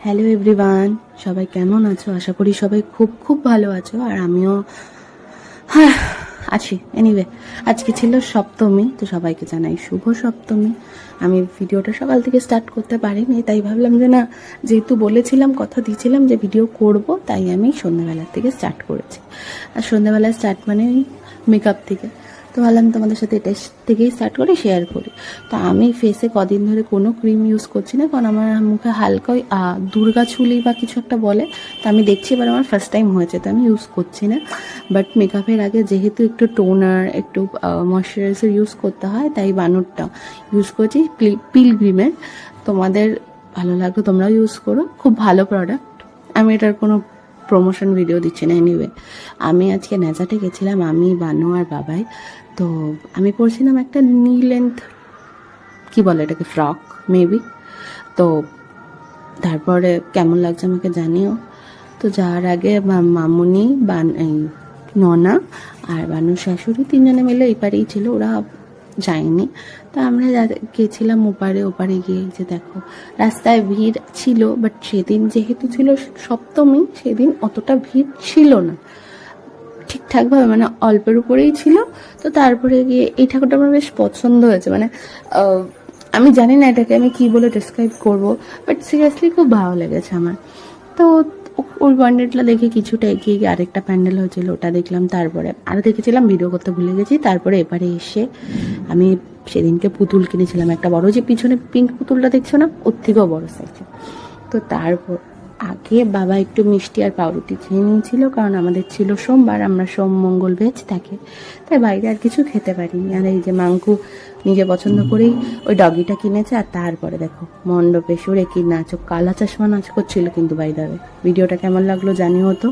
Hello everyone, সবাই কেমন আছো? আশা করি সবাই খুব খুব ভালো আছো। আর আমিও আছি। এনিওয়ে, আজকে ছিল সপ্তমী, তো সবাইকে জানাই শুভ সপ্তমী। আমি ভিডিওটা সকাল থেকে স্টার্ট করতে পারিনি, তাই ভাবলাম যে না, যেহেতু বলেছিলাম, কথা দিয়েছিলাম যে ভিডিও করব, তাই আমি সন্ধ্যাবেলার থেকে স্টার্ট করেছি। আর সন্ধ্যাবেলায় স্টার্ট মানে মেকআপ থেকে, তো ভাবলাম তোমাদের সাথে এটা থেকেই স্টার্ট করে শেয়ার করি। তো আমি ফেসে কদিন ধরে কোনো ক্রিম ইউজ করছি না, কারণ আমার মুখে হালকা ওই দুর্গা চুলি বা কিছু একটা বলে, তো আমি দেখছি এবার আমার ফার্স্ট টাইম হয়েছে, তো আমি ইউজ করছি না। বাট মেকআপের আগে যেহেতু একটু টোনার, একটু ময়শ্চারাইজার ইউজ করতে হয়, তাই বানরটা ইউজ করছি, পিলগ্রিমের। তোমাদের ভালো লাগলো তোমরাও ইউজ করো, খুব ভালো প্রোডাক্ট। আমি এটার কোনো প্রমোশন ভিডিও দিচ্ছি না। এনিওয়ে, আমি আজকে ন্যাজাটে গেছিলাম, আমি বানু আর বাবাই। তো আমি পরছিলাম একটা নি লেন্থ, কী বলে এটাকে, ফ্রক মেবি। তো তারপরে কেমন লাগছে আমাকে জানিও। তো যাওয়ার আগে মামুনি, এই ননা আর বানুর শাশুড়ি তিনজনে মিলে এই পারেই ছিল, ওরা যায়নি। তো আমরা গেছিলাম ওপারে গিয়ে যে দেখো রাস্তায় ভিড় ছিল, বাট সেদিন যেহেতু ছিল সপ্তমী, সেদিন অতটা ভিড় ছিল না ঠিকঠাকভাবে, মানে অল্পের উপরেই ছিল। তো তারপরে গিয়ে এই ঠাকুরটা আমার বেশ পছন্দ হয়েছে, মানে আমি জানি না এটাকে আমি কী বলে ডিসক্রাইব করবো, বাট সিরিয়াসলি খুব ভালো লেগেছে আমার। তো ওই প্যান্ডেলটা দেখে কিছুটা এগিয়ে গিয়ে আরেকটা প্যান্ডেল হয়েছিল, ওটা দেখলাম। তারপরে আরও দেখেছিলাম, ভিডিও করতে ভুলে গেছি। তারপরে এবারে এসে আমি সেদিনকে পুতুল কিনেছিলাম, একটা বড়, যে পিছনে পিঙ্ক পুতুলটা দেখছো না, ওর থেকেও বড় সাইজের। তো তারপর আগে বাবা একটু মিষ্টি আর পাউরুটি খেয়ে নিয়েছিল, কারণ আমাদের ছিল সোমবার, আমরা সোম মঙ্গল ভেজ থাকে, তাই বাইরে আর কিছু খেতে পারিনি। আর এই যে মাঙ্কু নিজে পছন্দ করেই ওই ডগিটা কিনেছে। আর তারপরে দেখো মণ্ডপে সুরে কি নাচ, কালা চশমা নাচ করছিল কিন্তু। বাইরে ভিডিওটা কেমন লাগলো জানিও তো।